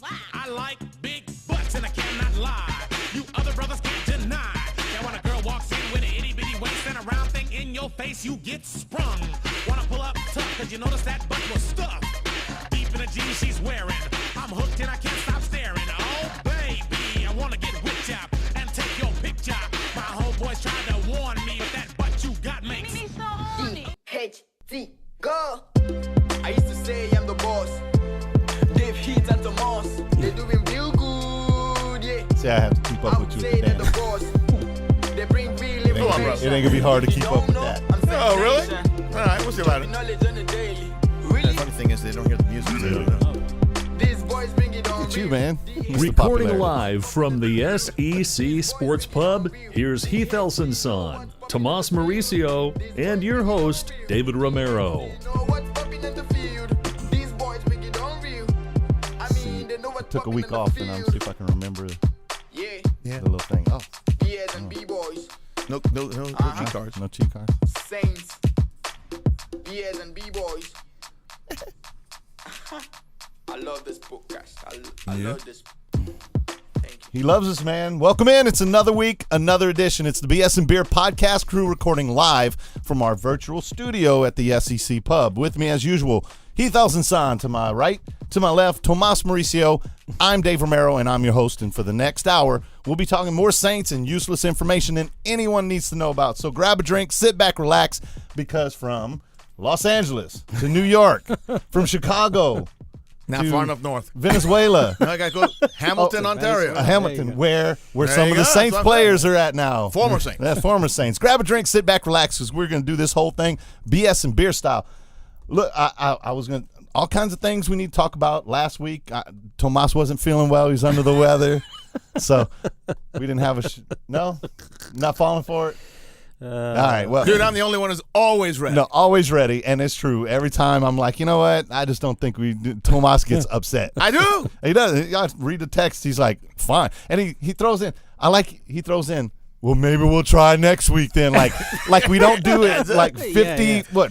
I like big butts and I cannot lie. You other brothers can't deny. Now when a girl walks in with an itty bitty waist and a round thing in your face, you get sprung. Wanna pull up tough, cause you notice that butt was stuffed. Deep in the jeans she's wearing. I'm hooked and I can't stop staring. Oh baby, I wanna get whipped up and take your picture. My homeboys tried to warn me, but that butt you got makes Heath, go. I used to say I'm the boss. Heath and Tomas, they're doing real good, yeah. See, I have to keep up with you with the dance. They bring real information. It ain't gonna be hard to keep up with that. Oh, really? All right, we'll see about it. The funny thing is they don't hear the music. They don't know. These boys bring it on. Look at you, man. Recording live from the SEC Sports Pub, here's Heath Elson-Son, Tomas Mauricio, and your host, David Romero. Took a week off, and I'm see if I can remember the little thing. Oh, BS and B-boys. No cheat cards. no cheat cards. Saints. BS and B-boys. I love this podcast. I love this. Thank you. He loves us, man. Welcome in. It's another week, another edition. It's the BS and Beer podcast crew recording live from our virtual studio at the SEC Pub. With me, as usual, Heath Elson-Son to my right, to my left, Tomas Mauricio. I'm Dave Romero, and I'm your host. And for the next hour, we'll be talking more Saints and useless information than anyone needs to know about. So grab a drink, sit back, relax, because from Los Angeles to New York, from Chicago Not far enough north. Venezuela. Now I got to go Hamilton, Ontario. Hamilton, where some of you the go. Saints That's what I'm players saying. are at now. Former Saints. Yeah, former Saints. Grab a drink, sit back, relax, because we're going to do this whole thing BS and beer style. Look, I was going to, all kinds of things we need to talk about. Last week, Tomas wasn't feeling well. He was under the weather. So we didn't have no? Not falling for it? All right, well. Dude, I'm the only one who's always ready. No, always ready, and it's true. Every time I'm like, you know what? I just don't think Tomas gets upset. I do. He does. I read the text. He's like, fine. And he throws in, he throws in, well, maybe we'll try next week then. Like we don't do it like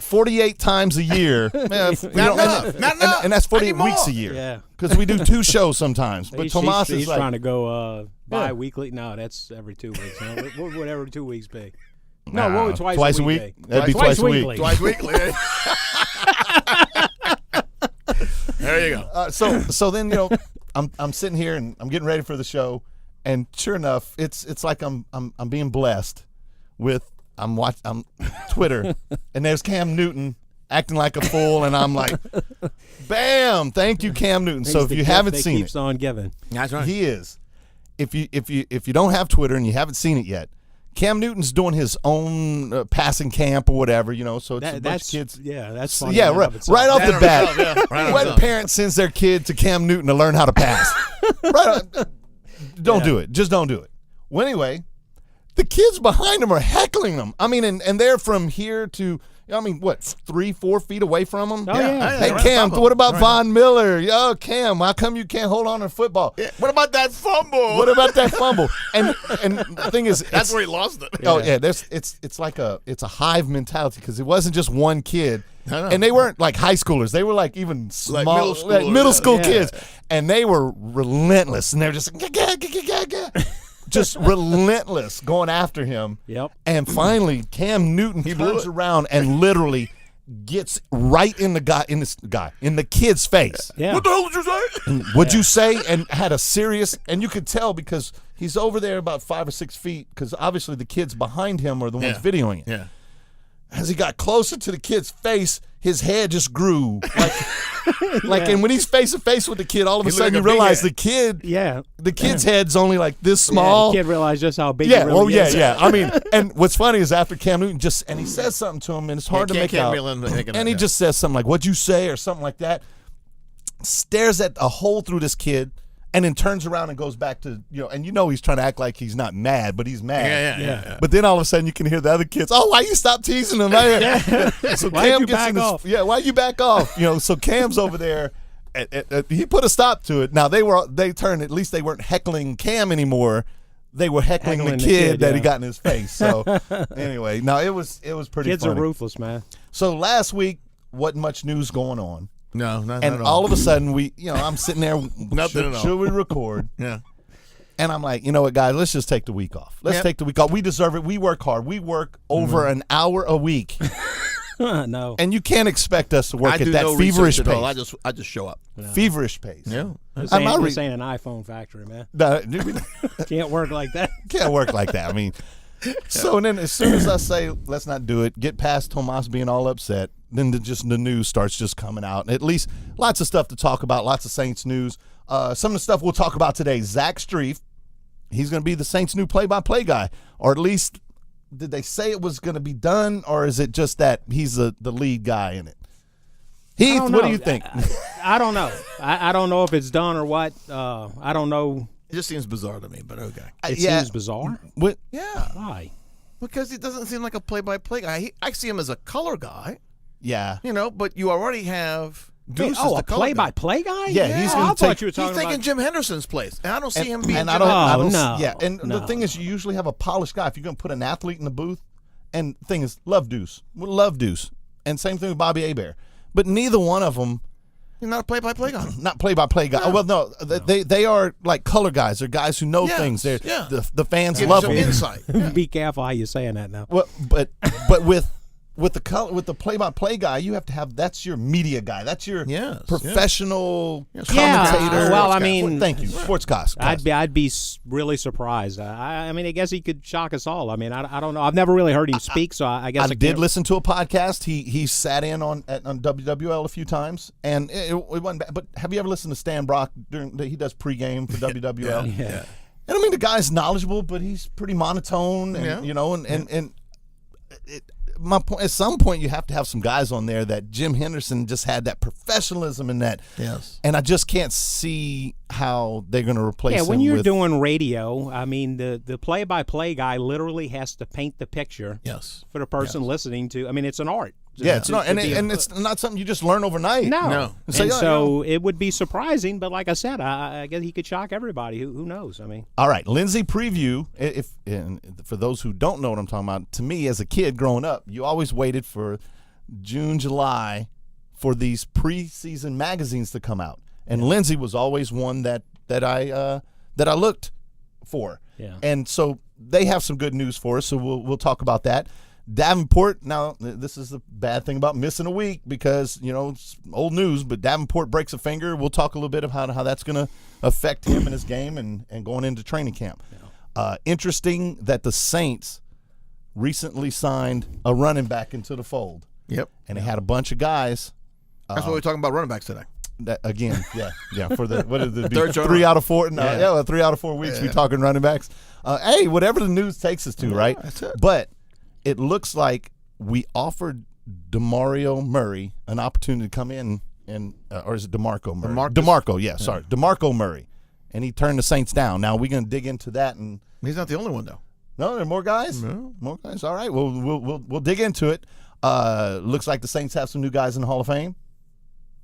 48 times a year. Man, Not enough. And that's 48 I need weeks more. a year. Yeah. Because we do 2 shows sometimes. But Tomas he's is like, trying to go bi-weekly. No, that's every 2 weeks. Huh? What would every 2 weeks be? No, what would twice a week be? That'd be twice a week. weekly. Twice weekly. There you go. So then, I'm sitting here and I'm getting ready for the show, and sure enough, it's like I'm being blessed with I'm Twitter, and there's Cam Newton acting like a fool, and I'm like, bam, thank you, Cam Newton. So if you haven't seen keeps on giving. That's right. he is. If you don't have Twitter and you haven't seen it yet, Cam Newton's doing his own passing camp or whatever, so it's a bunch of kids. Yeah, that's funny. Yeah, right off the bat. Right When parent sends their kid to Cam Newton to learn how to pass, don't do it. Just don't do it. Well, anyway, the kids behind him are heckling them. I mean, and they're from here to, 3-4 feet away from him? Oh, yeah. Hey, right Cam, on what about right. Von Miller? Yo, Cam, how come you can't hold on to football? Yeah. What about that fumble? What about that fumble? And the thing is, That's where he lost it. oh yeah, it's like a hive mentality, because it wasn't just one kid, I know. and they weren't like high schoolers. They were like even small, middle schoolers, middle school yeah. kids, and they were relentless, and they're just just relentless going after him. Yep. And finally, Cam Newton turns around and literally gets right in the kid's face. Yeah. What the hell did you say? What'd you say? And had a serious, and you could tell because he's over there about 5 or 6 feet, because obviously the kids behind him are the ones videoing it. Yeah. As he got closer to the kid's face, his head just grew. And when he's face to face with the kid, all of a He sudden you looked like a big realize head. the kid's head's only like this small. Yeah, the kid realized just how big Yeah, he really is. I mean, and what's funny is after Cam Newton he says something to him, and it's hard to make out. And he just says something like, "What'd you say?" or something like that. Stares at a hole through this kid, and then turns around and goes back to, and he's trying to act like he's not mad, but he's mad. Yeah. But then all of a sudden you can hear the other kids, "Oh, why you stop teasing him?" So Why'd Cam you gets back in his, off? Yeah, why you back off? So Cam's over there. He put a stop to it. Now they turned. At least they weren't heckling Cam anymore. They were heckling the kid that he got in his face. So anyway, no, it was pretty Kids funny. are ruthless, man. So last week wasn't much news going on. No, not And at all of a sudden, I'm sitting there. Nothing at all. Should we record? Yeah. And I'm like, you know what, guys? Let's just take the week off. Let's take the week off. We deserve it. We work hard. We work over an hour a week. No. And you can't expect us to work I at do that no feverish research pace. at all. I just show up. Feverish pace. Yeah. This I'm ain't, not this ain't an iPhone factory, man. No, Can't work like that. can't work like that. I mean, so and then as soon as I say let's not do it, get past Tomas being all upset, then the news starts just coming out. At least lots of stuff to talk about, lots of Saints news. Some of the stuff we'll talk about today, Zach Strief, he's going to be the Saints' new play-by-play guy, or at least did they say it was going to be done, or is it just that he's the lead guy in it? Heath, what do you think? I don't know. I don't know if it's done or what. I don't know. It just seems bizarre to me, but okay. It seems bizarre. What? Yeah. Why? Because he doesn't seem like a play-by-play guy. I see him as a color guy, Yeah. but you already have Deuce Wait, as a the color guy. play-by-play guy? Yeah, he's I gonna thought take- you were He's talking taking about. Jim Henderson's place, and I don't see him being. And Jim I don't. no. Yeah, and the No. thing is, you usually have a polished guy. If you're going to put an athlete in the booth, and the thing is, love Deuce, and same thing with Bobby Hebert. But neither one of them, He's not a play-by-play guy. not play-by-play guy. Oh, well, no, they are like color guys. They're guys who know Yes, things. They're yeah. the fans Give love some them. insight. Be careful how you're saying that now. Well, but with the play-by-play guy, you have to have that's your media guy. That's your Yes, professional Yeah, commentator. well, I mean, thank you, sportscast. I'd be really surprised. I mean, I guess he could shock us all. I mean, I don't know. I've never really heard him speak, so I guess I I did can't- listen to a podcast. He sat in on WWL a few times, and it wasn't bad. But have you ever listened to Stan Brock he does pregame for WWL? Yeah. And I mean, the guy's knowledgeable, but he's pretty monotone, and Yeah. my point. At some point, you have to have some guys on there that Jim Henderson just had that professionalism in that. Yes. And I just can't see how they're going to replace him. Yeah, when you're with, doing radio, I mean, the play-by-play guy literally has to paint the picture Yes. for the person listening to. I mean, it's an art. yeah, it's To- not, to and be a- it's not something you just learn overnight. No. No. And So, so it would be surprising, but like I said, I guess he could shock everybody. Who knows? I mean, All right, Lindsay preview. And for those who don't know what I'm talking about, to me as a kid growing up, you always waited for June, July for these preseason magazines to come out, and Lindsay was always one that I looked for. Yeah. And so they have some good news for us, so we'll talk about that. Davenport, now this is the bad thing about missing a week because, it's old news, but Davenport breaks a finger. We'll talk a little bit about how that's going to affect him and his game and going into training camp. Interesting that the Saints recently signed a running back into the fold. Yep. And they had a bunch of guys. That's why we're talking about running backs today. That, again, yeah. For the what is it? third show 3 in a row. out of 4. No, Yeah. 3 out of 4 weeks we talking running backs. Hey, whatever the news takes us to, right? That's it. But it looks like we offered DeMario Murray an opportunity to come in or is it DeMarco Murray? DeMarco, yeah, sorry, DeMarco Murray, and he turned the Saints down. Now we're going to dig into that, and He's not the only one, though. no, there are more guys. No. More guys. All right, well, we'll dig into it. Looks like the Saints have some new guys in the Hall of Fame.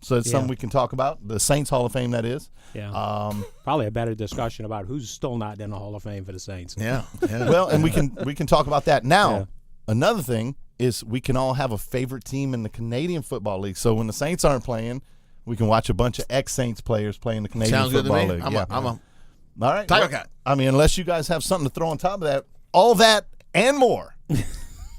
So it's something we can talk about. The Saints Hall of Fame, that is. yeah. Probably a better discussion about who's still not in the Hall of Fame for the Saints. Yeah. Well, and we can talk about that now. Yeah. Another thing is we can all have a favorite team in the Canadian Football League. So when the Saints aren't playing, we can watch a bunch of ex-Saints players play in the Canadian Sounds good to Football me. League. I'm yeah. a All right. Tiger Well, Cat. I mean, unless you guys have something to throw on top of that, all that and more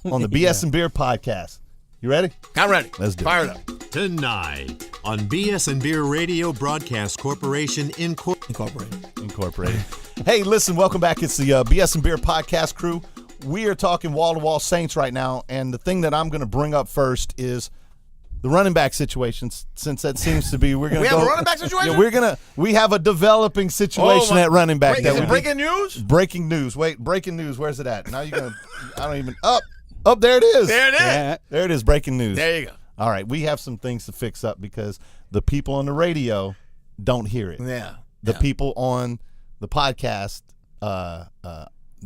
on the BS and Beer podcast. You ready? I'm ready. Let's do it. Fire it up. Tonight on BS and Beer Radio Broadcast Corporation Incorporated. Hey, listen, welcome back. It's the BS and Beer podcast crew. We are talking wall-to-wall Saints right now, and the thing that I'm going to bring up first is the running back situation, since that seems to be we're going to We go. have a running back situation? Yeah, we have a developing situation at running back. Is it we- breaking news? Breaking news. Wait, breaking news. Where's it at? Now you're going to, I don't even, up, there it is. There it is. Yeah. There it is, breaking news. There you go. All right, we have some things to fix up because the people on the radio don't hear it. Yeah. The people on the podcast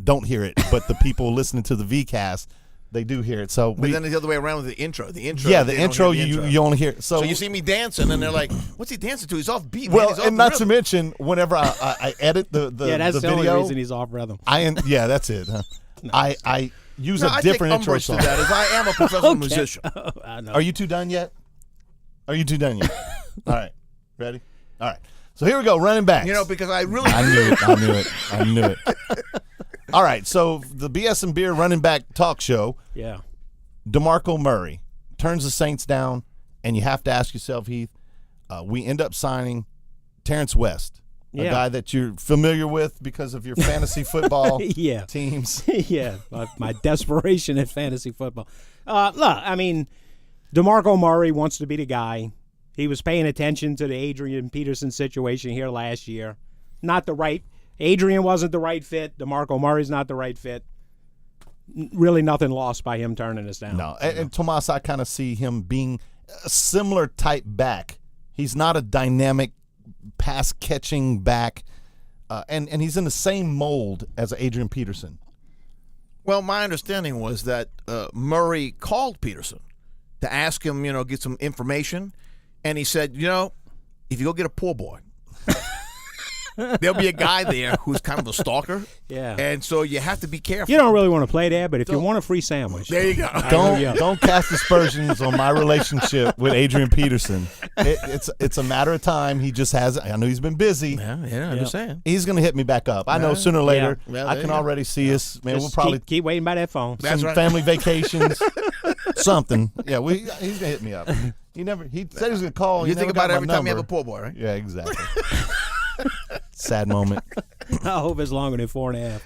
don't hear it, but the people listening to the VCast, they do hear it. So But then the other way around with the intro. The intro. yeah, they the don't intro, hear the intro. you only hear. So you see me dancing, and they're like, "What's he dancing to? He's off beat." well, man. He's off and the not to rhythm." mention whenever I edit the Yeah, that's the the only video, reason he's off rhythm. yeah, that's it. Huh? I use No, a I different take intro umbrage to song. that as I am a professional musician. I know. Are you two done yet? Are you two done yet? All right. Ready? All right. So here we go, running backs. Because I really I knew it. All right, so the BS and Beer running back talk show. Yeah. DeMarco Murray turns the Saints down, and you have to ask yourself, Heath, we end up signing Terrence West, a guy that you're familiar with because of your fantasy football teams. Yeah, my desperation at fantasy football. Look, I mean, DeMarco Murray wants to be the guy. He was paying attention to the Adrian Peterson situation here last year. Adrian wasn't the right fit. DeMarco Murray's not the right fit. Really nothing lost by him turning us down. No, and Tomas, I kind of see him being a similar type back. He's not a dynamic pass-catching back, and he's in the same mold as Adrian Peterson. Well, my understanding was that Murray called Peterson to ask him, get some information. And he said, if you go get a poor boy, there'll be a guy there who's kind of a stalker. Yeah. And so you have to be careful. You don't really want to play there, but if you want a free sandwich. There you go. Don't cast aspersions on my relationship with Adrian Peterson. It's a matter of time. He just has. I know he's been busy. Yeah, I'm just saying. He's going to hit me back up. I know sooner or later. Well, I can already see us. Man, we'll probably keep waiting by that phone. some family vacations, something. Yeah, he's going to hit me up. He said he was going to call. You think about it every time you have a poor boy, right? Yeah, exactly. Sad moment. I hope it's longer than 4.5.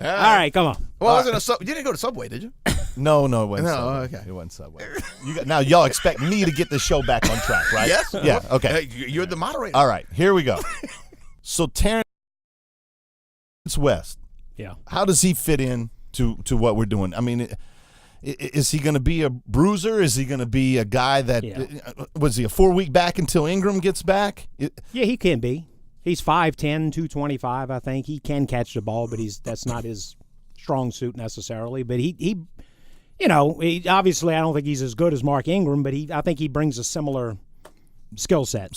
All right, come on. Well, it wasn't you didn't go to Subway, did you? No, it wasn't Subway. Okay. It wasn't Subway. Now, y'all expect me to get the show back on track, right? Yes. Yeah, okay. You're the moderator. All right, here we go. So, Terrence West. Yeah. How does he fit in to what we're doing? I mean, is he going to be a bruiser? Is he going to be a guy that was he a 4-week back until Ingram gets back? Yeah, he can be. He's 5'10", 225, I think. He can catch the ball, but that's not his strong suit necessarily. But he obviously I don't think he's as good as Mark Ingram, but I think he brings a similar skill set.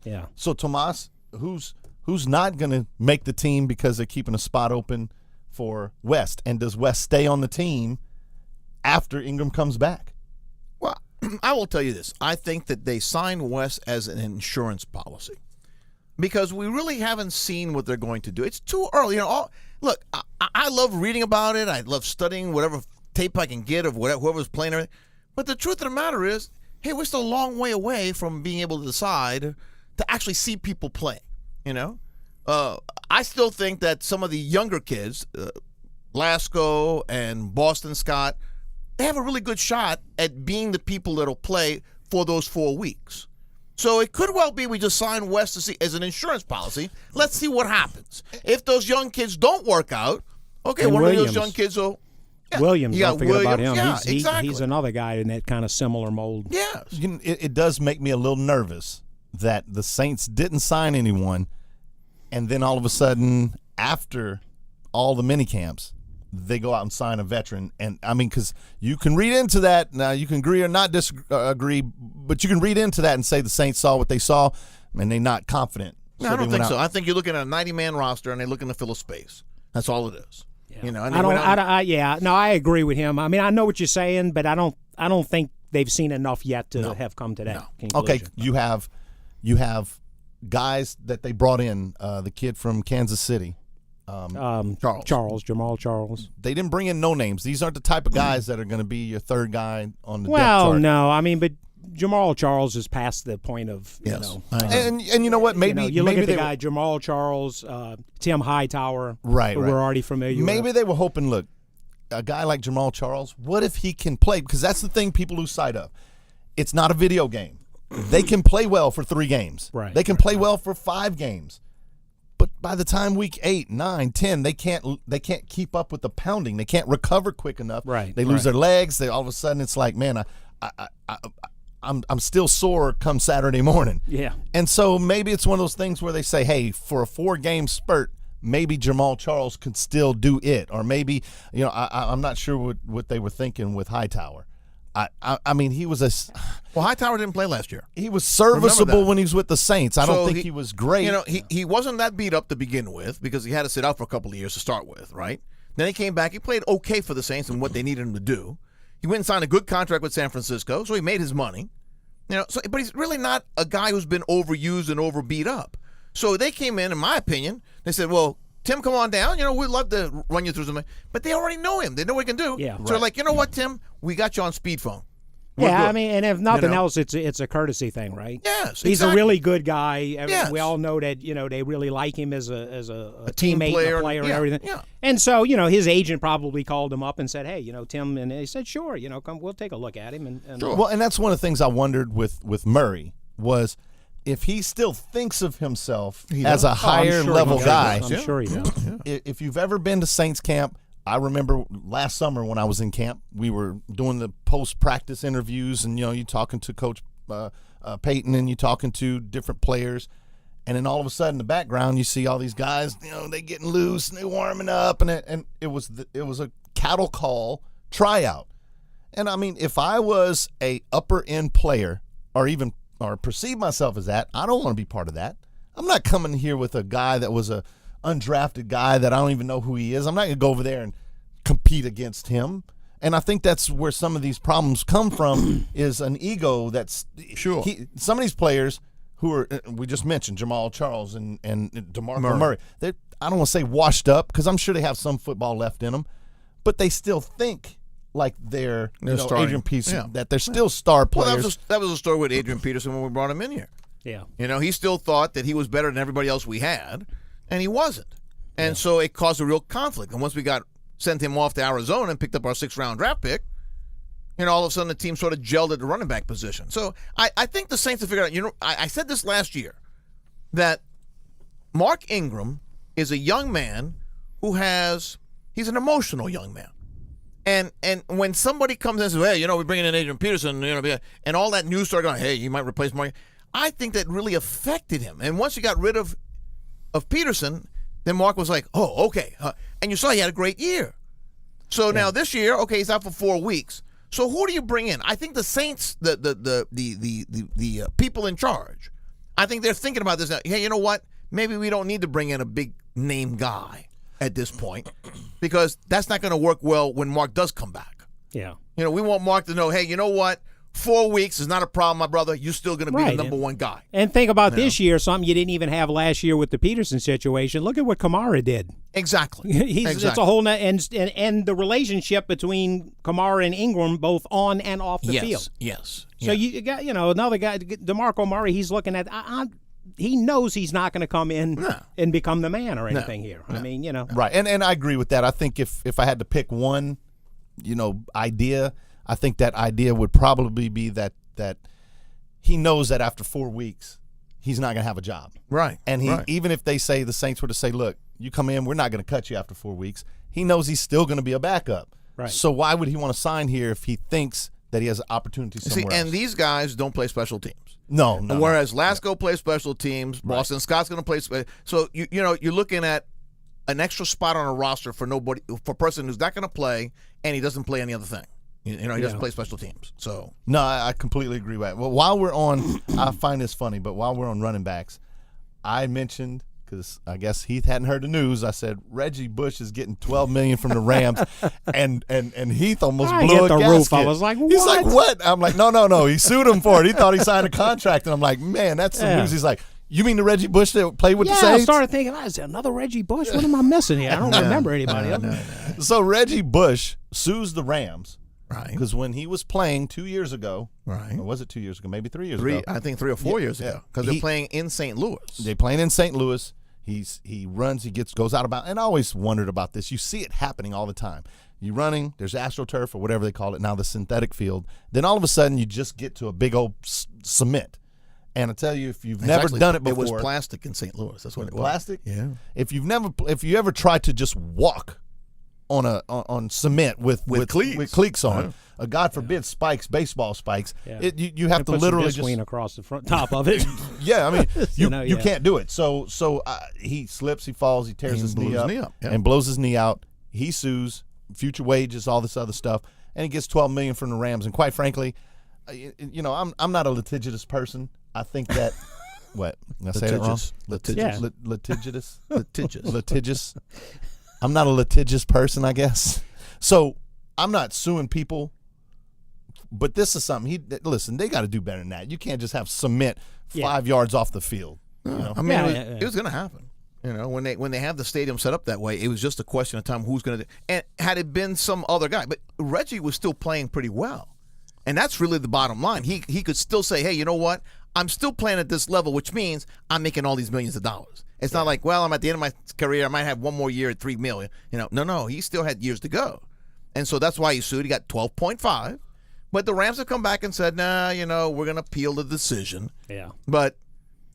Yeah. So Tomas, who's not going to make the team because they're keeping a spot open for West, and does West stay on the team after Ingram comes back? Well, I will tell you this. I think that they signed West as an insurance policy because we really haven't seen what they're going to do. It's too early. Look, I love reading about it. I love studying whatever tape I can get of whoever's playing everything. But the truth of the matter is, hey, we're still a long way away from being able to decide to actually see people play, I still think that some of the younger kids, Lasco and Boston Scott, they have a really good shot at being the people that'll play for those 4 weeks. So it could well be we just sign West to see as an insurance policy. Let's see what happens. If those young kids don't work out, okay, and one Williams. of those young kids will. Yeah, Williams, don't forget about him. Yeah, He's another guy in that kind of similar mold. Yes. It does make me a little nervous that the Saints didn't sign anyone, and then all of a sudden, after all the mini camps, they go out and sign a veteran. And I mean, because you can read into that. Now, you can agree or not disagree, but you can read into that and say the Saints saw what they saw, and they're not confident. No, I don't think so. I think you're looking at a 90-man roster, and they're looking to fill a space. That's all it is. Yeah. I agree with him. I mean, I know what you're saying, but I don't think they've seen enough yet to have come to that conclusion. Okay, you have guys that they brought in. The kid from Kansas City. Jamal Charles. They didn't bring in no names. These aren't the type of guys that are going to be your third guy on the depth Well, chart. no, I mean, but Jamal Charles is past the point of and you know what? Maybe you look at the guy Jamal Charles, Tim Hightower, right? We're already familiar. Maybe they were hoping. Look, a guy like Jamal Charles. What if he can play? Because that's the thing people lose sight of. It's not a video game. They can play well for 3 games. Right. They can play well for 5 games. But by the time week 8, 9, 10, they can't keep up with the pounding. They can't recover quick enough. Right. They lose their legs. They all of a sudden it's like, man, I'm still sore come Saturday morning. Yeah. And so maybe it's one of those things where they say, hey, for a 4-game spurt, maybe Jamal Charles could still do it, or maybe I'm not sure what they were thinking with Hightower. I mean, he was Well, Hightower didn't play last year. He was serviceable when he was with the Saints. I don't think he was great. He wasn't that beat up to begin with because he had to sit out for a couple of years to start with, right? Then he came back. He played okay for the Saints and what they needed him to do. He went and signed a good contract with San Francisco, so he made his money. But he's really not a guy who's been overused and overbeat up. So they came in my opinion, they said, well, Tim, come on down. We'd love to run you through something. But they already know him. They know what he can do. Yeah. So they're like, you know what, Tim? We got you on speedphone. Yeah, I mean, and if nothing else, it's a courtesy thing, right? Yes, he's exactly. a really good guy. Yes. We all know that they really like him as a team teammate, player, and a player, and everything. Yeah. And so his agent probably called him up and said, "Hey, Tim," and he said, "Sure, come, we'll take a look at him." And Sure. Well, and that's one of the things I wondered with Murray was if he still thinks of himself as a higher level guy. I'm sure he does. If you've ever been to Saints camp, I remember last summer when I was in camp, we were doing the post-practice interviews, and you talking to Coach Peyton, and you talking to different players, and then all of a sudden in the background you see all these guys, they getting loose and they warming up, and it was a cattle call tryout, and I mean if I was a upper end player or perceive myself as that, I don't want to be part of that. I'm not coming here with a guy that was a undrafted guy that I don't even know who he is. I'm not going to go over there and compete against him. And I think that's where some of these problems come from is an ego that's sure. Some of these players who are, we just mentioned, Jamal Charles and DeMarco Murray, I don't want to say washed up because I'm sure they have some football left in them, but they still think like they're Adrian Peterson, that they're still star players. Well, that was a story with Adrian Peterson when we brought him in here. Yeah. He still thought that he was better than everybody else we had, and he wasn't. And so it caused a real conflict. And once we sent him off to Arizona and picked up our 6th-round draft pick, all of a sudden the team sort of gelled at the running back position. So I think the Saints have figured out, I said this last year, that Mark Ingram is a young man he's an emotional young man. And when somebody comes in and says, hey, we're bringing in Adrian Peterson, and all that news started going, hey, you might replace Mark, I think that really affected him. And once you got rid of Peterson, then Mark was like, oh, okay. And you saw he had a great year. So now this year, okay, he's out for 4 weeks. So who do you bring in? I think the Saints, the people in charge, I think they're thinking about this now. Hey, you know what? Maybe we don't need to bring in a big name guy at this point because that's not going to work well when Mark does come back. Yeah. We want Mark to know, hey, you know what? 4 weeks is not a problem, my brother. You're still going to be the number one guy. And think about this year, something you didn't even have last year with the Peterson situation. Look at what Kamara did. Exactly. It's a whole and the relationship between Kamara and Ingram, both on and off the field. Yes. So you got another guy, DeMarco Murray. He's looking at. He knows he's not going to come in and become the man or anything here. I mean, right. And I agree with that. I think if I had to pick one, idea. I think that idea would probably be that he knows that after 4 weeks, he's not going to have a job. Right. And even if the Saints were to say, look, you come in, we're not going to cut you after 4 weeks, he knows he's still going to be a backup. Right. So why would he want to sign here if he thinks that he has an opportunity somewhere else? And these guys don't play special teams. No. Whereas Lasco plays special teams, Boston Scott's going to play so you're looking at an extra spot on a roster for a person who's not going to play and he doesn't play any other thing. He doesn't play special teams. So no, I completely agree with that. Well, while we're on, I find this funny, but while we're on running backs, I mentioned, because I guess Heath hadn't heard the news, I said Reggie Bush is getting $12 million from the Rams, and Heath almost blew a gasket. Roof. I was like, what? He's like, what? I'm like, no. He sued him for it. He thought he signed a contract, and I'm like, man, that's some news. He's like, you mean the Reggie Bush that played with the Saints? I started thinking, is there another Reggie Bush? What am I missing here? I don't remember anybody else. So Reggie Bush sues the Rams. Right. Because when he was playing 2 years ago, right? Or was it 2 years ago? Maybe 3 years ago. I think 3 or 4 years ago. Because they're playing in St. Louis. They're playing in St. Louis. He runs, goes out about, and I always wondered about this. You see it happening all the time. You're running, there's AstroTurf or whatever they call it now, the synthetic field. Then all of a sudden you just get to a big old cement. And I tell you, if you've never done it before, it was plastic in St. Louis. That's what it was. Plastic? Yeah. If you ever tried to just walk on cement with cleats on. God forbid spikes, baseball spikes. Yeah. You have to literally just across the front top of it. Yeah, I mean you can't do it. So he slips, he falls, he tears his knee up and blows his knee out. He sues, future wages, all this other stuff, and he gets $12 million from the Rams. And quite frankly, I'm not a litigious person. I think that what did I say that wrong? Litigious. I'm not a litigious person, I guess. So I'm not suing people But this is something listen, they got to do better than that. You can't just have cement 5 yards off the field. You know? I mean, it was going to happen. You know, when they have the stadium set up that way, it was just a question of time who's going to. And had it been some other guy, but Reggie was still playing pretty well, and that's really the bottom line. He could still say, hey, you know what? I'm still playing at this level, which means I'm making all these millions of dollars. It's not like, well, I'm at the end of my career. I might have one more year at $3 million. You know, no, he still had years to go, and so that's why he sued. He got 12.5, but the Rams have come back and said, nah, you know, we're going to appeal the decision. Yeah, but.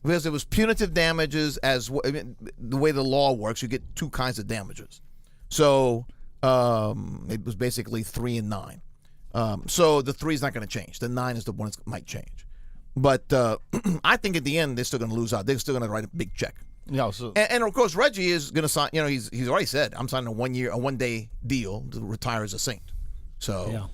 Because it was punitive damages the way the law works, you get two kinds of damages. So it was basically 3 and 9. So the 3 is not going to change. The 9 is the one that might change. But I think at the end they're still going to lose out. They're still going to write a big check. Yeah. And of course Reggie is going to sign. You know, he's already said I'm signing a 1-day deal to retire as a Saint. So. Yeah.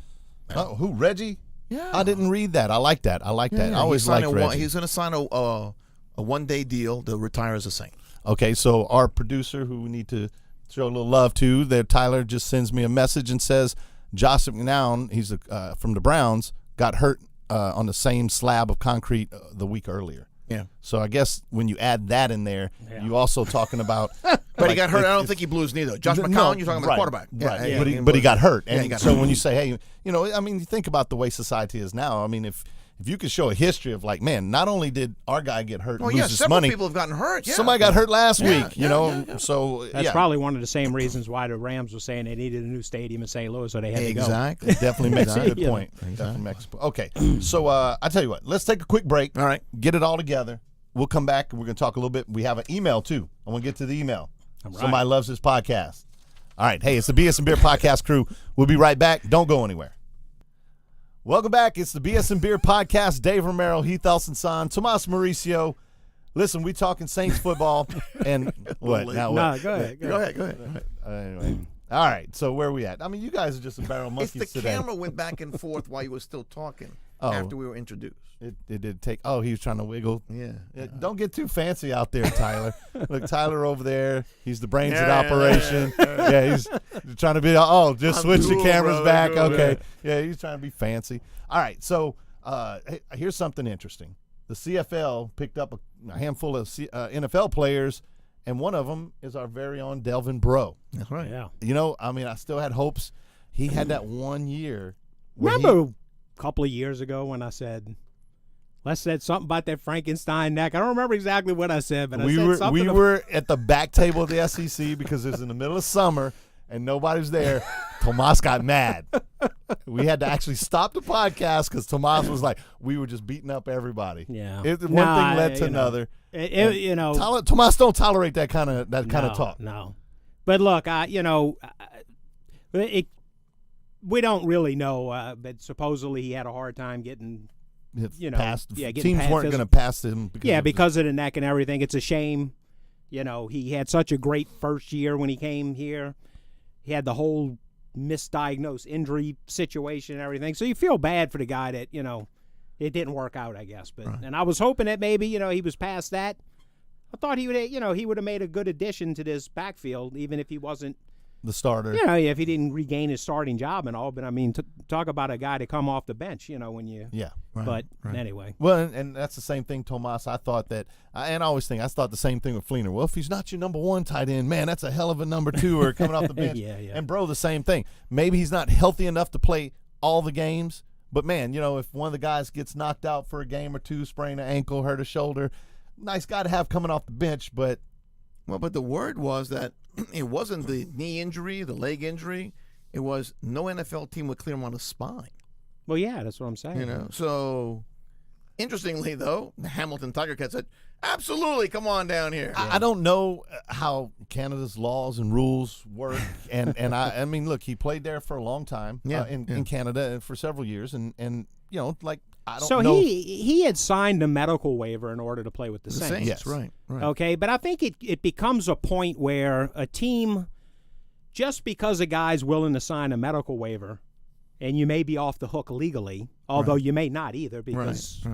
Oh, who, Reggie? Yeah. I didn't read that. I like that. I always liked Reggie. He's going to sign a 1-day deal to retire as a Saint. Okay, so our producer, who we need to show a little love to, there, Tyler just sends me a message and says Josh McNown, he's from the Browns, got hurt on the same slab of concrete the week earlier. Yeah. So I guess when you add that in there, you also talking about. But he got hurt. I don't think he blew his knee though. Josh McCown, you're talking about the quarterback. Right. But he got hurt. And so when you say, hey, you know, I mean, you think about the way society is now. I mean, if you could show a history of like, man, not only did our guy get hurt and lose his several money, people have gotten hurt. Yeah. Somebody got hurt last week, you know. So that's probably one of the same reasons why the Rams were saying they needed a new stadium in St. Louis, so they had to go. Exactly. It definitely makes a good point. Definitely makes a point. Okay, so I tell you what, let's take a quick break. All right. Get it all together. We'll come back and we're going to talk a little bit. We have an email too. I want to get to the email. Right. Somebody loves this podcast. All right. Hey, it's the BS and Beer podcast crew. We'll be right back. Don't go anywhere. Welcome back. It's the BS and Beer podcast. Dave Romero, Heath Elson, Tomas Mauricio. Listen, we talking Saints football and what? Now what? No, go ahead. Go ahead. Anyway. All right. So where are we at? I mean, you guys are just a barrel of monkeys If the today. camera went back and forth while you were still talking after we were introduced. It did take. Oh, he was trying to wiggle. Yeah. Don't get too fancy out there, Tyler. Look, Tyler over there. He's the brains of the operation. Yeah, he's trying to be. Just switch the cameras back. Okay. Yeah, he's trying to be fancy. All right. So here's something interesting. The CFL picked up a handful of NFL players, and one of them is our very own Delvin Breaux. That's right. Yeah. You know, I mean, I still had hopes. He had that 1 year. Remember a couple of years ago when I said, Les said something about that Frankenstein neck. I don't remember exactly what I said, but I said something. We were at the back table of the SEC because it was in the middle of summer and nobody's there. Tomas got mad. We had to actually stop the podcast because Tomas was like, we were just beating up everybody. Yeah. One thing led to another. Tomas don't tolerate that kind of talk. No. But look, we don't really know, but supposedly he had a hard time getting teams weren't going to pass him. Because of the neck and everything. It's a shame. You know, he had such a great first year when he came here. He had the whole misdiagnosed injury situation and everything. So you feel bad for the guy that, it didn't work out, I guess. But And I was hoping that maybe, he was past that. I thought he would have made a good addition to this backfield, even if he wasn't the starter. If he didn't regain his starting job and all. But I mean, talk about a guy to come off the bench, when you. Yeah. Anyway. Well, and that's the same thing, Tomas. I thought that, and I always think, I thought the same thing with Fleener. Well, if he's not your number one tight end, man, that's a hell of a number two or coming off the bench. Yeah. And Breaux, the same thing. Maybe he's not healthy enough to play all the games, but man, if one of the guys gets knocked out for a game or two, sprain an ankle, hurt a shoulder, nice guy to have coming off the bench, but. Well, but the word was that it wasn't the knee injury, the leg injury. It was no NFL team would clear him on the spine. Well, yeah, that's what I'm saying. So interestingly, though, the Hamilton Tiger Cat said, absolutely, come on down here. I don't know how Canada's laws and rules work. and I mean, look, he played there for a long time in Canada for several years. And I don't know. So he had signed a medical waiver in order to play with the Saints. Yes. Right. Okay, but I think it becomes a point where a team, just because a guy's willing to sign a medical waiver, and you may be off the hook legally, although you may not either, because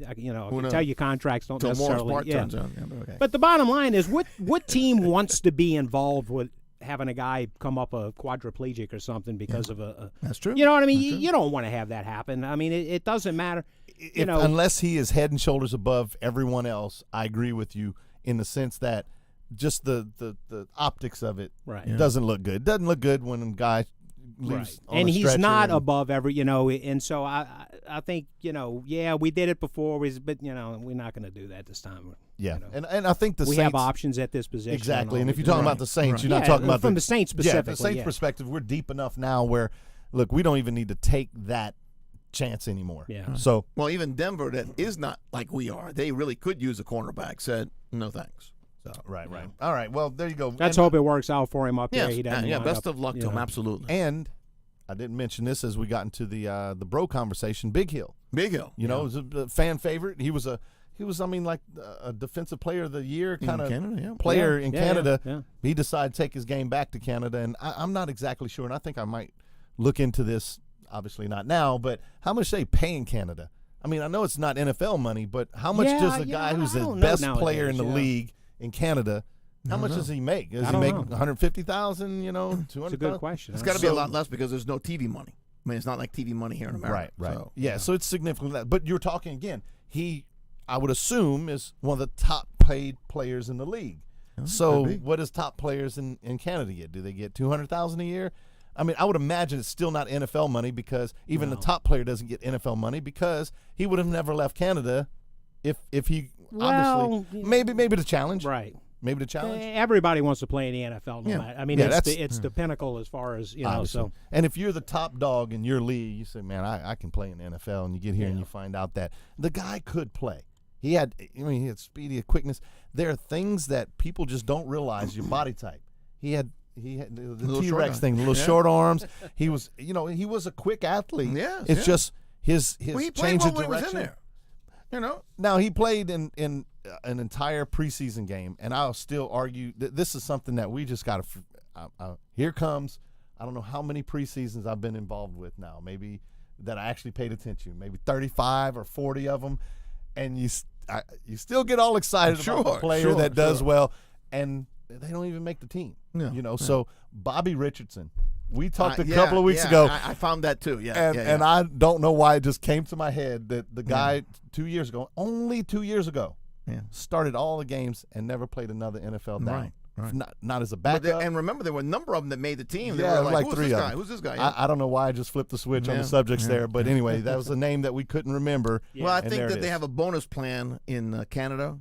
I can tell you contracts don't necessarily. Turns out. Okay. But the bottom line is, what team wants to be involved with having a guy come up a quadriplegic or something because of a. That's true. You know what I mean? You don't want to have that happen. I mean, it doesn't matter. Unless he is head and shoulders above everyone else, I agree with you in the sense that just the optics of it doesn't look good. It doesn't look good when a guy leaves on and a he's stretcher not above every, and so I think, we did it before, but, we're not going to do that this time. Yeah, and I think the we Saints have options at this position. exactly. And if you're talking about the Saints, you're not talking about from the Saints specifically. Yeah, the Saints perspective, we're deep enough now where, look, we don't even need to take that chance anymore. Yeah. So even Denver, that is not like we are. They really could use a cornerback. Said no thanks. So right. All right. Well, there you go. Let's hope it works out for him up there. He doesn't. Best of luck to him. Absolutely. And I didn't mention this as we got into the bro conversation. Big Hill. Was a fan favorite. He was like a defensive player of the year kind of player in Canada. Yeah. He decided to take his game back to Canada, and I'm not exactly sure. And I think I might look into this. Obviously not now, but how much they pay in Canada? I mean, I know it's not NFL money, but how much does a guy who's the best player in the league in Canada? How much does he make? Does he make $150,000? $200,000? It's a good question. It's got to be a lot less because there's no TV money. I mean, it's not like TV money here in America. Right. So, so it's significantly less. But you're talking again. He, I would assume, is one of the top paid players in the league. So what does top players in Canada get? Do they get $200,000 a year? I mean, I would imagine it's still not NFL money because even the top player doesn't get NFL money because he would have never left Canada if he obviously maybe the challenge. Right. Maybe the challenge. Everybody wants to play in the NFL. No matter. I mean, it's the pinnacle as far as, obviously. So. And if you're the top dog in your league, you say, man, I can play in the NFL. And you get here and you find out that the guy could play. He had speedy quickness. There are things that people just don't realize your body type. He had the T-Rex thing, the little short arms. He was, he was a quick athlete. It's just his change of direction. Was in there. Now he played in an entire preseason game, and I'll still argue that this is something that we just got to. Here comes. I don't know how many preseasons I've been involved with now. Maybe that I actually paid attention. Maybe 35 or 40 of them, and you still get all excited about the player that does well, and they don't even make the team. So Bobby Richardson, we talked a couple of weeks ago. I found that too. And I don't know why it just came to my head that the guy 2 years ago, only 2 years ago, started all the games and never played another NFL down. Right. Not as a backup. And remember, there were a number of them that made the team. They were were like who's three this of guy? them. Who's this guy? I don't know why I just flipped the switch on the subjects there, but anyway, that was a name that we couldn't remember. Well, I think that they have a bonus plan in Canada.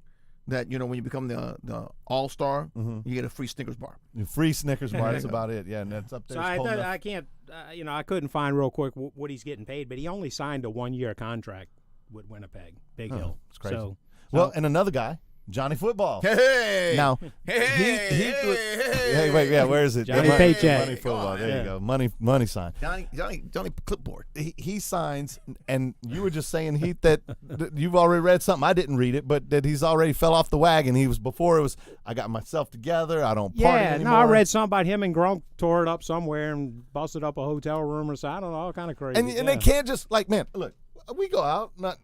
That when you become the all-star, you get a free Snickers bar. Free Snickers bar. That's about it. Yeah, and that's up there. So I can't. I couldn't find real quick what he's getting paid, but he only signed a 1-year contract with Winnipeg, Big Hill. It's crazy. So, and another guy, Johnny Football. Hey! Now, Hey, wait, where is it? Johnny Paycheck. Money Football. There you go. Money sign. Johnny Clipboard. He signs, and you were just saying, Heath, that you've already read something. I didn't read it, but that he's already fell off the wagon. I got myself together. I don't party anymore. I read something about him and Gronk tore it up somewhere and busted up a hotel room or so. I don't know, all kind of crazy. And they can't just, man, look. We go out, not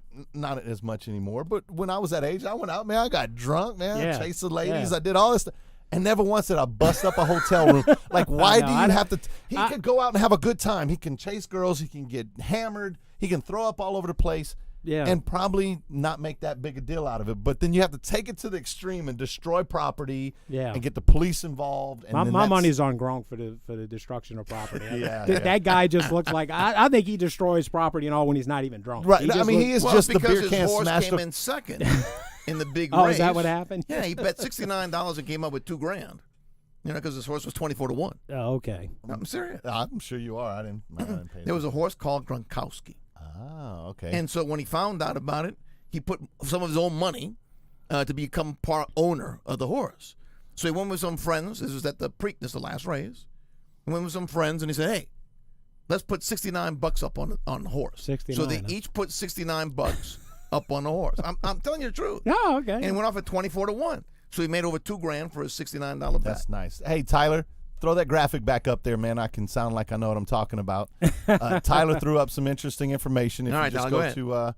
as much anymore, but when I was that age, I went out, man. I got drunk, man. I chased the ladies. I did all this stuff. And never once did I bust up a hotel room. Like, why do you have to? He can go out and have a good time. He can chase girls. He can get hammered. He can throw up all over the place. Yeah. And probably not make that big a deal out of it. But then you have to take it to the extreme and destroy property and get the police involved. And my money's on Gronk for the destruction of property. That guy just looks like I think he destroys property when he's not even drunk. Right. He is just the beer can smashed. Came in second in the big race. Is that what happened? Yeah, he bet $69 and came up with $2,000. Because his horse was 24-1. Oh, okay. I'm serious. I'm sure you are. I didn't pay there was a horse called Gronkowski. Oh, okay. And so when he found out about it, he put some of his own money to become part owner of the horse. So he went with some friends. This was at the Preakness, the last race. He went with some friends, and he said, hey, let's put $69 up on the horse. 69. So they each put $69 up on the horse. I'm telling you the truth. Oh, okay. And he went off at 24-1. So he made over $2,000 for his $69 bet. That's nice. Hey, Tyler, throw that graphic back up there, man. I can sound like I know what I'm talking about. Tyler threw up some interesting information. If All you right, just Tyler,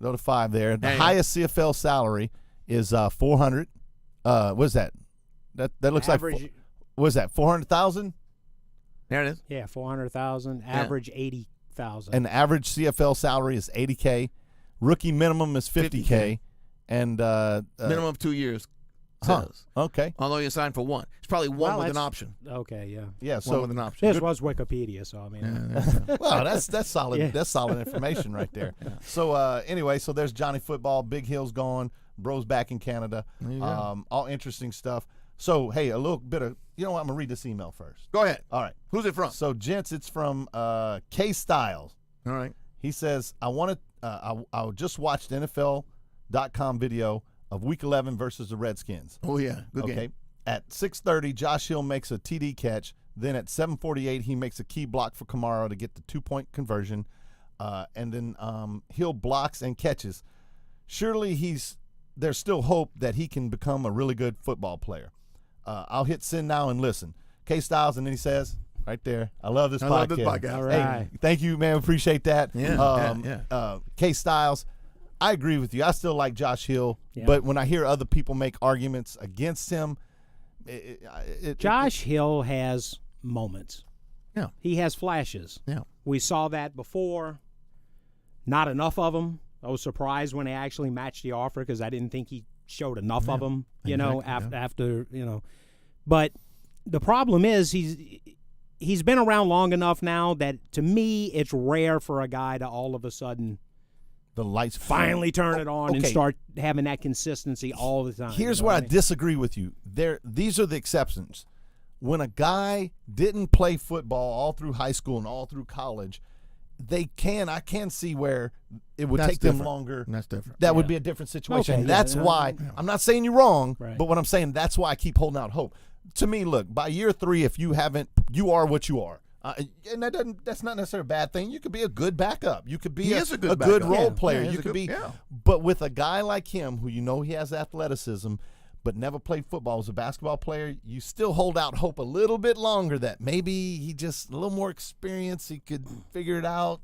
go to 5 there. The highest CFL salary is $400. What is that? That looks Average, like Was that 400,000? There it is. Yeah, 400,000. Average 80,000. And the average CFL salary is $80K. Rookie minimum is $50K. And Minimum of 2 years. huh, Says. okay. Although you signed for one. It's probably one Well, with an that's- option. Okay, yeah. Yeah, One so with an option. This was Wikipedia, so I mean. well, that's solid. Yeah. That's solid information right there. So anyway, so there's Johnny Football. Big Hill's gone. Bro's back in Canada. All interesting stuff. So hey, a little bit of I'm gonna read this email first. Go ahead. All right. Who's it from? So gents, it's from K Styles. All right. He says, I just watched NFL.com video of Week 11 versus the Redskins. Oh, yeah. Good Okay. game. At 6:30, Josh Hill makes a TD catch. Then at 7:48, he makes a key block for Kamara to get the 2-point conversion. And then Hill blocks and catches. Surely there's still hope that he can become a really good football player. I'll hit send now and listen. K Styles, and then he says, right there, I love this podcast. I love this podcast. All Hey, right. thank you, man. Appreciate that. Yeah, K Styles, I agree with you. I still like Josh Hill, Yeah. but when I hear other people make arguments against him, Josh Hill has moments. Yeah. He has flashes. Yeah. We saw that before. Not enough of them. I was surprised when they actually matched the offer because I didn't think he showed enough of them, after. But the problem is he's been around long enough now that, to me, it's rare for a guy to all of a sudden the lights finally turn it on and okay. start having that consistency all the time. Here's you know where what I disagree with you. These are the exceptions. When a guy didn't play football all through high school and all through college, I can see where it would That's take them different. longer. That's different. That would be a different situation. Okay, yeah, That's yeah. why I'm not saying you're wrong, Right. but what I'm saying, that's why I keep holding out hope. To me, look, by year 3, if you are what you are. And that's not necessarily a bad thing. You could be a good backup. You could be He a is a good good backup. role Yeah. player. Yeah, he's You a could good- be. yeah. But with a guy like him, who he has athleticism, but never played football, was a basketball player, you still hold out hope a little bit longer that maybe he just a little more experience, he could figure it out,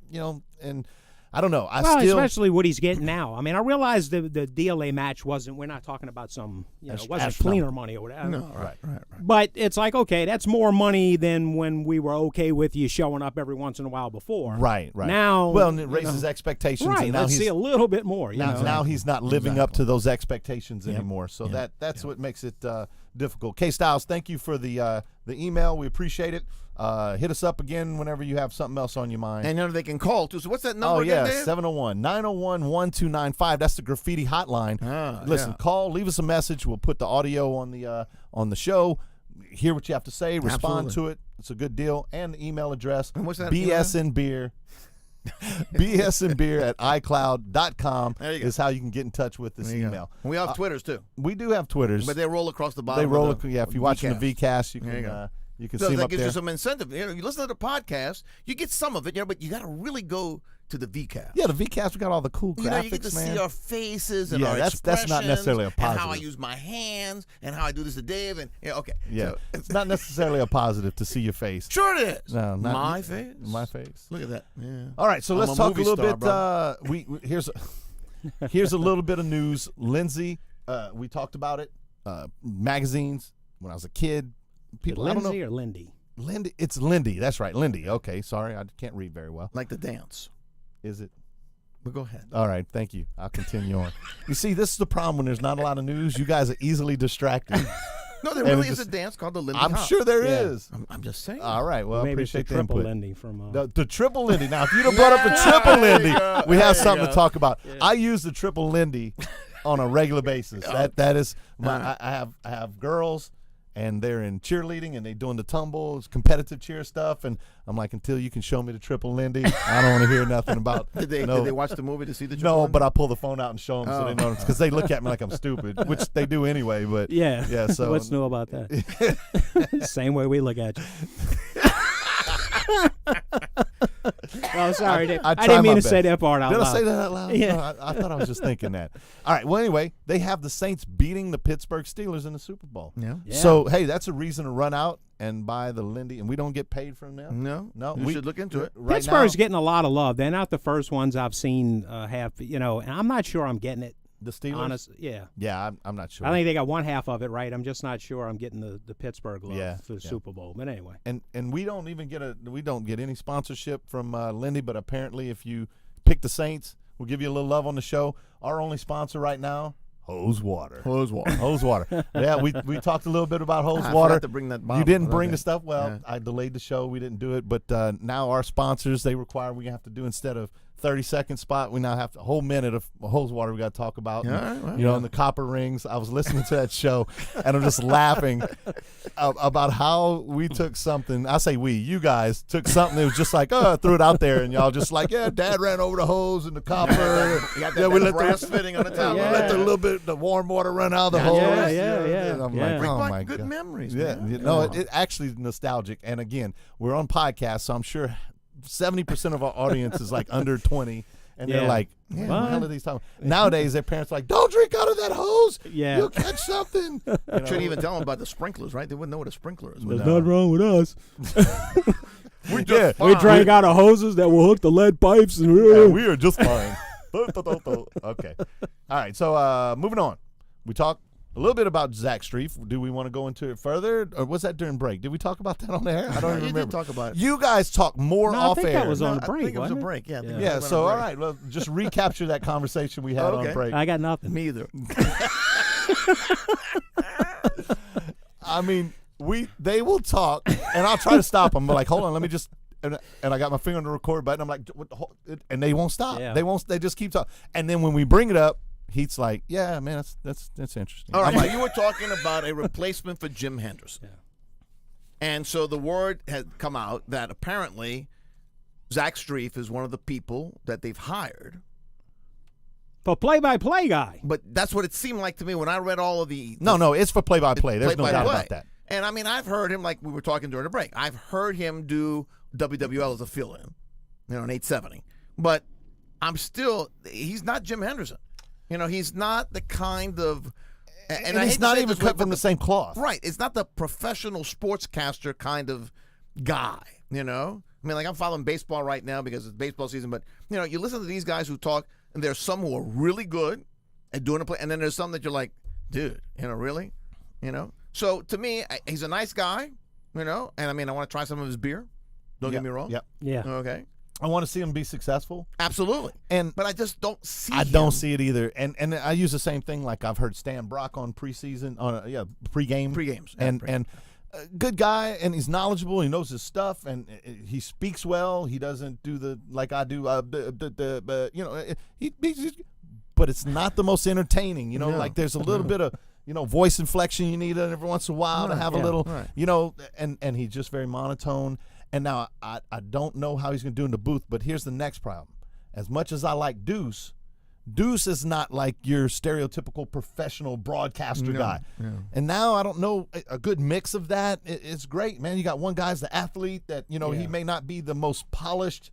and I don't know. especially what he's getting now. I mean, I realize the deal they match wasn't. We're not talking about some, it wasn't cleaner money or whatever. No, right. But it's like, okay, that's more money than when we were okay with you showing up every once in a while before. Right. Now, well, and it raises expectations. Right. And now Let's see a little bit more. Now he's not living up to those expectations anymore. So that's what makes it difficult. K Styles, thank you for the email. We appreciate it. Hit us up again whenever you have something else on your mind. And they can call, too. So what's that number Oh, yeah, again, Dave? 701-901-1295. That's the graffiti hotline. Listen, yeah. call, leave us a message. We'll put the audio on the show. Hear what you have to say. Respond Absolutely. to it. It's a good deal. And the email address, And what's that bsnbeer. bsnbeer@icloud.com There you go. is how you can get in touch with this There you go. email. We have Twitters, too. We do have Twitters. But they roll across the bottom. They roll. of the If you're watching the VCast, you There you can go. you can So see them that up gives there. you some incentive. You listen to the podcast, you get some of it, but you got to really go to the VCast. Yeah, the VCast, we got all the cool graphics, You get to man. see our faces and Yeah, our that's not expressions necessarily a and how I positive. use my hands and how I do this to Dave. And okay. Yeah, So, it's not necessarily a positive to see your face. sure it is. No, not my face. My face. Look at that. Yeah. All right, so I'm let's a talk a movie little star, bit. Here's a little bit of news. Lindsay, we talked about it. Magazines when I was a kid. People, I don't Lindsay know. or Lindy? Lindy. It's Lindy. That's right, Lindy. Okay, sorry, I can't read very well. Like the dance. Is it? But go ahead. All right, thank you. I'll continue on. You see, this is the problem when there's not a lot of news. You guys are easily distracted. No, there And really it is a just- dance called the Lindy I'm Hop. sure there is. I'm just saying. All right, well, I Maybe it's the appreciate the triple input. Lindy from. The triple Lindy. Now, if you'd have brought up the triple Lindy, we have something to talk about. I use the triple Lindy on a regular basis. That is my. I have girls, and they're in cheerleading, and they're doing the tumbles, competitive cheer stuff, and I'm like, until you can show me the triple Lindy, I don't want to hear nothing about. Did they watch the movie to see the No, triple but I pull the phone out and show them so they know because they look at me like I'm stupid, which they do anyway. But yeah. So What's new about that? Same way we look at you. Oh, sorry. I I try didn't mean my to say best. that part out Did loud. I say that out loud? Yeah. No, I thought I was just thinking that. All right. Well, anyway, they have the Saints beating the Pittsburgh Steelers in the Super Bowl. Yeah. So, hey, that's a reason to run out and buy the Lindy, and we don't get paid from them. No. we You should look into it. Right Pittsburgh's now, getting a lot of love. They're not the first ones I've seen have, and I'm not sure I'm getting it. The Steelers? Yeah. Yeah, I'm not sure. I think they got one half of it right. I'm just not sure I'm getting the Pittsburgh love for the yeah. Super Bowl. But anyway. And we don't even get any sponsorship from Lindy, but apparently if you pick the Saints, we'll give you a little love on the show. Our only sponsor right now, Hose Water. Hose water. Hose Water. Yeah, we talked a little bit about Hose I Water. forgot to bring that bottle. You didn't bring Okay. the stuff. Well, Yeah. I delayed the show. We didn't do it. But now our sponsors, they require we have to do, instead of 30-second spot, we now have a whole minute of Hose Water we got to talk about. Yeah, And, well, you know, and the copper rings. I was listening to that show, and I'm just laughing about how we took something. I say we. You guys took something that was just like, oh, I threw it out there, and y'all just like, yeah, Dad ran over the hose and the copper. You got Yeah, that, we that let brass the fitting on the top. we Yeah. let the little bit the warm water run out of the hose. yeah. And I'm Yeah. like, Bring oh back my good God. memories, Yeah, man. you know, it actually is nostalgic. And again, we're on podcast, so I'm sure 70% of our audience is like under 20. And they're Yeah. like, man, what the hell What? are these talking? Nowadays, their parents are like, don't drink out of that hose. Yeah. You'll catch something. You know? Shouldn't even tell them about the sprinklers, right? They wouldn't know what a sprinkler is. There's No. nothing wrong with us. Yeah, We drank out of hoses that will hook the lead pipes. And yeah, we are just fine. Okay. All right, so moving on. We talked a little bit about Zach Strief. Do we want to go into it further, or was that during break? Did we talk about that on the air? I don't even You remember. did talk about it. You guys talk more No, I off think air. that was on I break, think it was a wasn't it? break. Yeah. I think Yeah. we Yeah, went so on all break. right, well, just recapture that conversation we had Okay. on break. I got nothing. Me either. I mean, they will talk, and I'll try to stop them, but like, hold on, let me just. And I got my finger on the record button. I'm like, and they won't stop. Yeah. They won't. They just keep talking. And then when we bring it up, Heath's like, yeah, man, that's interesting. All right, I'm so like, you were talking about a replacement for Jim Henderson. And so the word had come out that apparently Zach Strief is one of the people that they've hired. For play-by-play guy. But that's what it seemed like to me when I read all of the no, it's for play-by-play. There's no doubt about that. And I mean, I've heard him, like we were talking during the break, I've heard him do WWL as a fill-in, you know, an 870. But he's not Jim Henderson. You know, he's not the kind of, And I hate he's to not say even this way, cut from but the same cloth. Right. It's not the professional sportscaster kind of guy, you know? I mean, like I'm following baseball right now because it's baseball season, but, you know, you listen to these guys who talk, and there's some who are really good at doing a play, and then there's some that you're like, dude, you know, really? You know? So to me, he's a nice guy, you know? And I mean, I want to try some of his beer. Don't get me wrong. Yep. Yeah. Okay. I want to see him be successful. Absolutely. But I just don't see I him. don't see it either. And I use the same thing. Like I've heard Stan Brock on preseason, pregame. Pregames. And good guy, and he's knowledgeable. He knows his stuff, and he speaks well. He doesn't do the like I do. You know, but it's not the most entertaining. You know, No. like there's a little bit of voice inflection you need every once in a while to have a little. Right. You know, and he's just very monotone. And now I don't know how he's going to do in the booth, but here's the next problem. As much as I like Deuce is not like your stereotypical professional broadcaster guy. And now I don't know, a good mix of that is great, man. You got one guy's the athlete that, he may not be the most polished.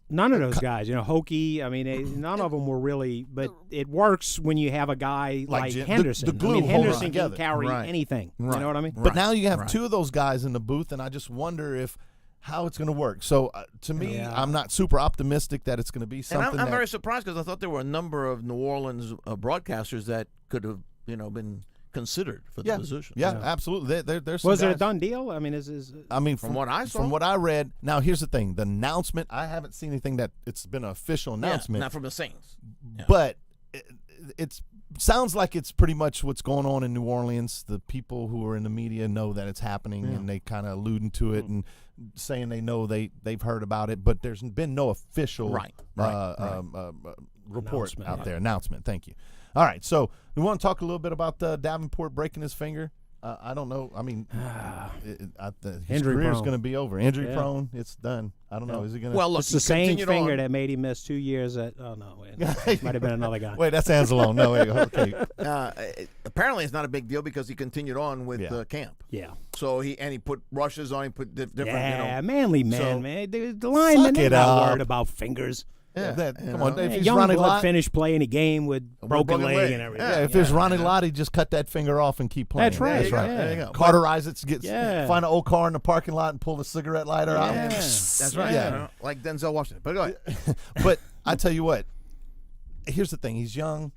None of those guys, Hokie, I mean, none of them were really, but it works when you have a guy like Jim- Henderson. the glue I mean, holding Henderson together. can carry Right. anything. You know what I mean? But now you have two of those guys in the booth, and I just wonder how it's going to work. So to me, I'm not super optimistic that it's going to be And something. I'm very surprised because I thought there were a number of New Orleans broadcasters that could have, been considered for the position. Yeah, absolutely. There's some Was it a guys- done deal? I mean, I mean, From what I saw? from what I read. Now, here's the thing: the announcement. I haven't seen anything that it's been an official announcement. not from the Saints. Yeah. But it sounds like it's pretty much what's going on in New Orleans. The people who are in the media know that it's happening, and they kind of alluding to it and saying they know they've heard about it, but there's been no official report out there. Announcement. Thank you. All right, so we want to talk a little bit about Davenport breaking his finger. I don't know. I mean, his Injury career is prone. going to be over. Injury prone. It's done. I don't know. Is he going to? Well, look, it's the he same continued finger on. that made him miss 2 years at. Oh no, wait, might have been another guy. Wait, that's Anzalone. No, wait, okay. Apparently, it's not a big deal because he continued on with Yeah. camp. Yeah, So he put rushes on. He put different. yeah, manly men, So- man. The linemen, Suck they're it not up. worried about fingers. Come on, if he's Young Ronnie blood Lott. finished playing a game with broken leg and everything. Yeah, if there's Ronnie Lott, he just cut that finger off and keep playing. That's right. That's right. Yeah. There you go. Carter Isaacs Yeah. find an old car in the parking lot and pull the cigarette lighter out. Yeah. That's right. Yeah. You know, like Denzel Washington. But go ahead. But I tell you what, here's the thing: he's young.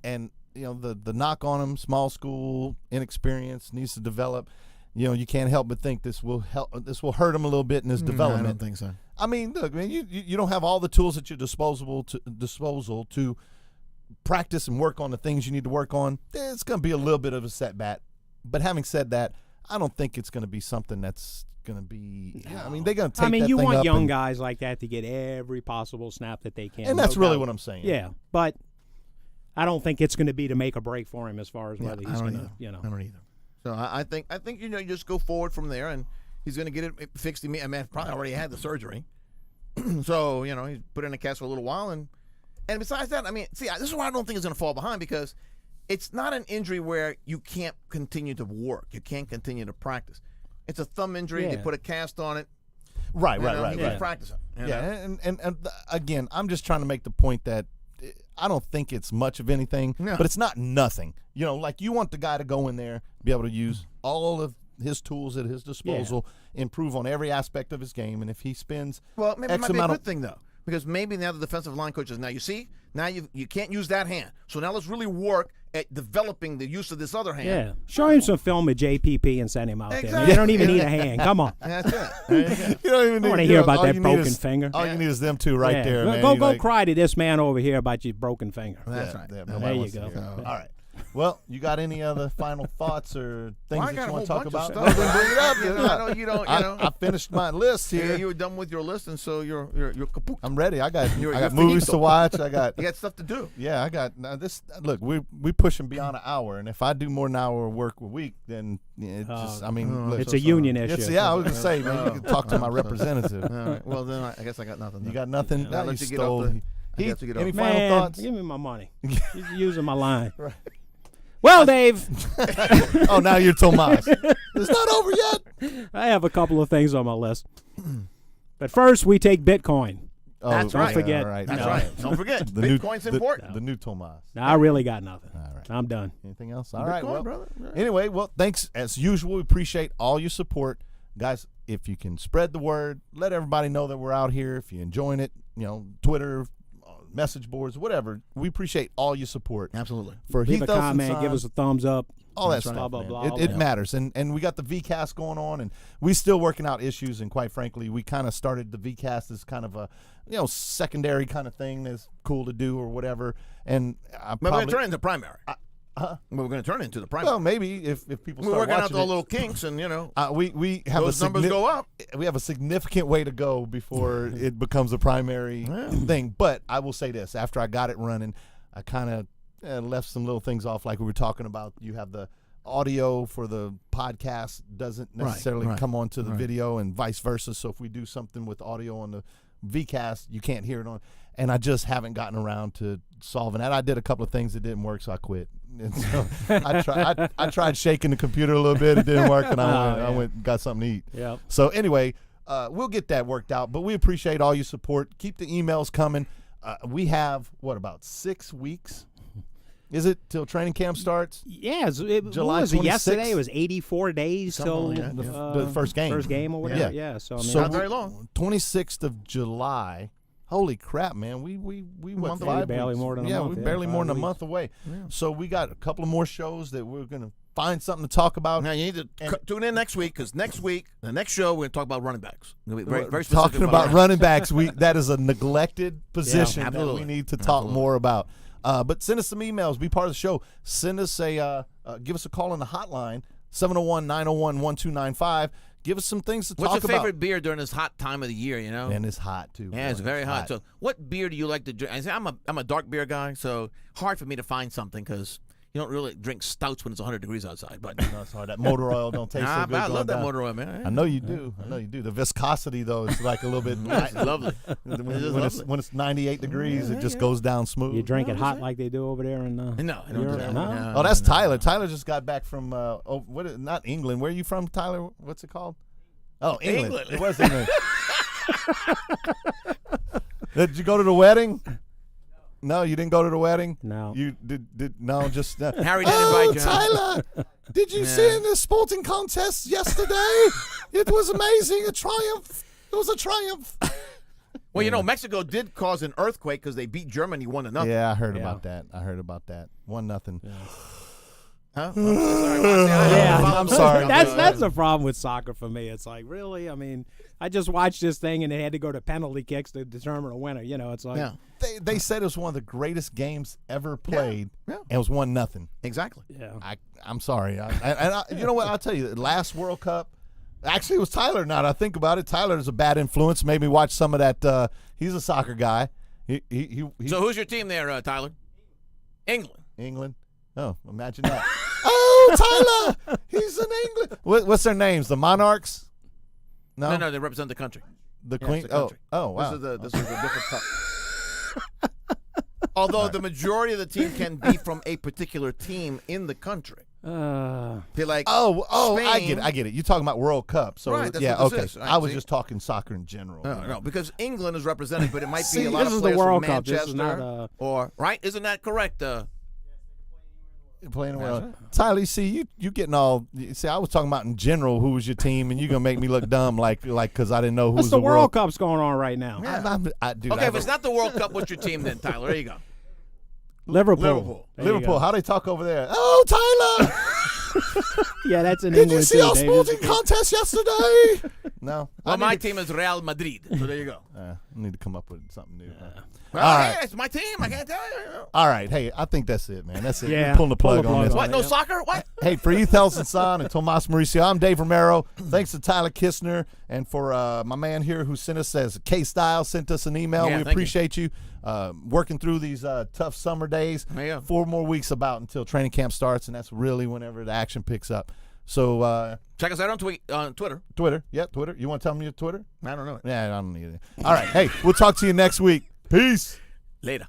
and the knock on him, small school, inexperience, needs to develop. You can't help but think this will hurt him a little bit in his development. I don't think so. I mean, look, man, you don't have all the tools at your disposal to practice and work on the things you need to work on. It's going to be a little bit of a setback. But having said that, I don't think it's going to be something that's going to be. I mean, they're going to take. I mean, that you thing want up young and, guys like that to get every possible snap that they can, and that's no really doubt. what I'm saying. Yeah, but I don't think it's going to be to make a break for him as far as whether he's going to, I don't either. So I think you just go forward from there, and he's going to get it fixed. I mean, probably already had the surgery, so he's put in a cast for a little while, and besides that, I mean, see, this is why I don't think he's going to fall behind, because it's not an injury where you can't continue to work, you can't continue to practice. It's a thumb injury. Yeah. They put a cast on it. Right. He's practicing. And again, I'm just trying to make the point that I don't think it's much of anything, but it's not nothing. Like you want the guy to go in there, be able to use all of his tools at his disposal, improve on every aspect of his game, and if he spends maybe it X might be a amount good thing though, because maybe now the defensive line coaches, now you can't use that hand, so now let's really work at developing the use of this other hand. Yeah, show him some film of JPP and send him out there. Exactly. You don't even need a hand. Come on. That's it. There you go. You don't even I want to hear about all that you need broken is- finger. All you need is them two right Yeah. there, man. Go cry to this man over here about your broken finger. That's right. Yeah, There nobody you wants to go. hear it. All right. Well, you got any other final thoughts or things Well, I that got you a want to whole talk bunch of about? stuff. Well, then bring it up. I know you don't. I finished my list here. You were done with your list, and so you're kaput. I'm ready. I got You're movies finito. to watch. I got You got stuff to do. yeah. I got now this. Look, we pushing beyond an hour, and if I do more than an hour of work a week, then it's just. I mean, look, It's a union issue. I was gonna say, man, you can talk to my representative. All right. Well, then I guess I got nothing. You got nothing. I'll Now let you you get stole. off the- I Heath, have to get any off. final Man, thoughts? give me my money. You're using my line. Well, Dave, Oh, now you're Tomas. It's not over yet. I have a couple of things on my list. But first, we take Bitcoin. Oh, That's yeah, right. forget. all right. That's No. right. Don't forget, The new- Bitcoin's the- important. The new Tomas. Now, I really got nothing. All right. I'm done. Anything else? All right, Bitcoin, well, brother. All right. anyway, well, thanks as usual. We appreciate all your support, guys. If you can spread the word, let everybody know that we're out here. If you're enjoying it, Twitter, message boards, whatever. We appreciate all your support. Absolutely. For Leave Heath a comment, Elson give us a thumbs up. all that Blah, stuff, blah, man. blah, It blah. matters, and we got the VCast going on, and we still working out issues. And quite frankly, we kind of started the VCast as kind of a secondary kind of thing that's cool to do or whatever. And I But we're going probably to turn it into primary. We're going to turn it into the primary. well maybe if people We're start working out watching the it, little kinks, and we have those a numbers go up. We have a significant way to go before it becomes a primary thing. But I will say this: after I got it running, I kind of left some little things off, like we were talking about. You have the audio for the podcast doesn't necessarily right, come onto the video, and vice versa. So if we do something with audio on the VCast, you can't hear it on. And I just haven't gotten around to solving that. I did a couple of things that didn't work, so I quit. And so I tried shaking the computer a little bit. It didn't work, and I went and got something to eat. Yep. So anyway, we'll get that worked out. But we appreciate all your support. Keep the emails coming. We have, about 6 weeks? Is it till training camp starts? Yeah, July was it 26th? yesterday? It was 84 days till like that, The first game. first game or whatever. Yeah. Yeah, so I mean, So Not very long. 26th of July. Holy crap, man! We went Month away. 5 Barely weeks. more than a yeah, month, we're yeah, barely 5 more than a weeks. month away. So we got a couple of more shows that we're gonna find something to talk about. Now you need to tune in next week, because next week, the next show, we're going to talk about running backs. We're gonna be very, very specific Talking about running backs, that is a neglected position that absolutely. we need to talk more about. But send us some emails. Be part of the show. Send us give us a call on the hotline, 701-901-1295. Give us some things to What's talk your about. favorite beer during this hot time of the year? And it's hot too. Yeah, it's boy. very hot. So, what beer do you like to drink? I say I'm a dark beer guy, so hard for me to find something, because you don't really drink stouts when it's 100 degrees outside. But No, sorry, that motor oil don't taste so good. I going love that down. motor oil, man. I know you do. I know you do. The viscosity though is like a little bit. It's lovely. when it's 98 degrees, it just goes down smooth. you drink it hot like they do over there in No, I don't do Europe? that. No? Oh, that's Tyler. Tyler just got back from not England. Where are you from, Tyler? What's it called? Oh, England. England. It was England. Did you go to the wedding? No, you didn't go to the wedding. No. You did no, just Harry didn't invite you. Tyler, did you see in the sporting contest yesterday? It was amazing, a triumph. It was a triumph. Well, Mexico did cause an earthquake because they beat Germany 1-0. Yeah, I heard about that. 1-0. Huh? I'm sorry. That's the problem with soccer for me. It's like, really? I mean, I just watched this thing and they had to go to penalty kicks to determine a winner. It's like They said it was one of the greatest games ever played, Yeah. and it was 1-0. Exactly. yeah. I'm sorry. You know what? I'll tell you. Last World Cup, actually, it was Tyler. Now that I think about it, Tyler's a bad influence. Made me watch some of that. He's a soccer guy. He So who's your team there, Tyler? England. Oh, imagine that. Oh, Tyler, he's in England. What's their names? The Monarchs? No, they represent the country. The Yeah, Queen. it's the country. Oh, wow. This is a different cup. Although the majority of the team can be from a particular team in the country. They're like, Spain. I get it. You're talking about World Cup. So Right, that's yeah, what this okay. is. Right, I was see? just talking soccer in general. No, because England is represented, but it might be See, a lot this of is the players World from Cup. This Manchester. is not or right? Isn't that correct? Playing well. Tyler, you see, you getting all. See, I was talking about in general who was your team, and you're gonna make me look dumb, like because I didn't know who What's was the World Cup's going on right now? Dude, Okay, if it's not the World Cup, what's your team then, Tyler? There you go. Liverpool. There you Liverpool. go. How they talk over there? Oh, Tyler, Yeah, that's in did England you see too, our David. sporting contest yesterday? No. Well, my team is Real Madrid. So there you go. I need to come up with something new. Well, All right. hey, it's my team. I can't tell you. All right. Hey, I think that's it, man. That's it. Yeah, We're pulling the pull plug the on plug this. on What? No soccer? What? Hey, for Heath Elson and Tomas Mauricio, I'm Dave Romero. Thanks to Tyler Kistner and for my man here who sent us as K-Style, sent us an email. Yeah, we thank appreciate you working through these tough summer days. Yeah. 4 more weeks about until training camp starts, and that's really whenever the action picks up. So Check us out on Twitter. Twitter. Yep, Twitter. You want to tell me your Twitter? I don't know. Yeah, I don't need it. All right. Hey, we'll talk to you next week. Peace. Later.